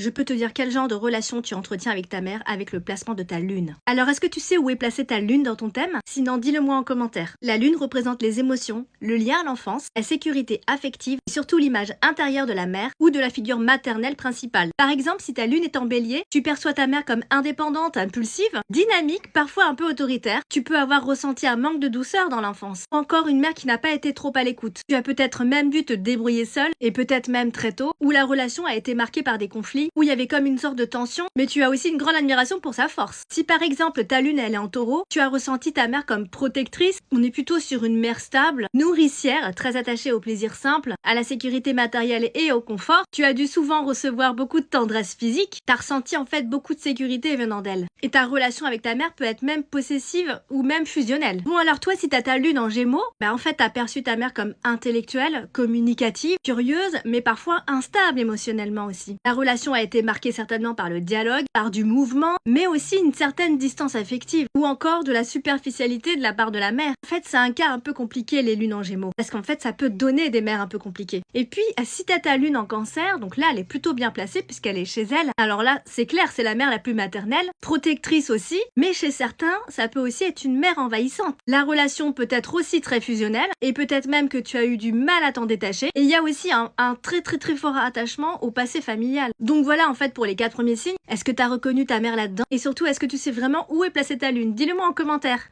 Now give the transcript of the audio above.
Je peux te dire quel genre de relation tu entretiens avec ta mère avec le placement de ta lune. Alors est-ce que tu sais où est placée ta lune dans ton thème? Sinon dis-le moi en commentaire. La lune représente les émotions, le lien à l'enfance, la sécurité affective et surtout l'image intérieure de la mère ou de la figure maternelle principale. Par exemple, si ta lune est en bélier, tu perçois ta mère comme indépendante, impulsive, dynamique, parfois un peu autoritaire. Tu peux avoir ressenti un manque de douceur dans l'enfance. Ou encore une mère qui n'a pas été trop à l'écoute. Tu as peut-être même dû te débrouiller seule et peut-être même très tôt, où la relation a été marquée par des conflits, où il y avait comme une sorte de tension, mais tu as aussi une grande admiration pour sa force. Si par exemple ta lune elle est en taureau, tu as ressenti ta mère comme protectrice, on est plutôt sur une mère stable, nourricière, très attachée au plaisir simple, à la sécurité matérielle et au confort. Tu as dû souvent recevoir beaucoup de tendresse physique, t'as ressenti en fait beaucoup de sécurité venant d'elle. Et ta relation avec ta mère peut être même possessive ou même fusionnelle. Bon alors toi si t'as ta lune en gémeaux, en fait t'as perçu ta mère comme intellectuelle, communicative, curieuse, mais parfois instable émotionnellement aussi. La relation a été marquée certainement par le dialogue, par du mouvement, mais aussi une certaine distance affective, ou encore de la superficialité de la part de la mère. En fait c'est un cas un peu compliqué les lunes en gémeaux, parce qu'en fait ça peut donner des mères un peu compliquées. Et puis si t'as ta lune en cancer, donc là elle est plutôt bien placée puisqu'elle est chez elle, alors là c'est clair c'est la mère la plus maternelle, protectrice aussi, mais chez certains ça peut aussi être une mère envahissante. La relation peut être aussi très fusionnelle, et peut-être même que tu as eu du mal à t'en détacher, et il y a aussi un très fort attachement au passé familial. Donc voilà en fait pour les 4 premiers signes, est-ce que tu as reconnu ta mère là-dedans? Et surtout est-ce que tu sais vraiment où est placée ta lune? Dis-le moi en commentaire.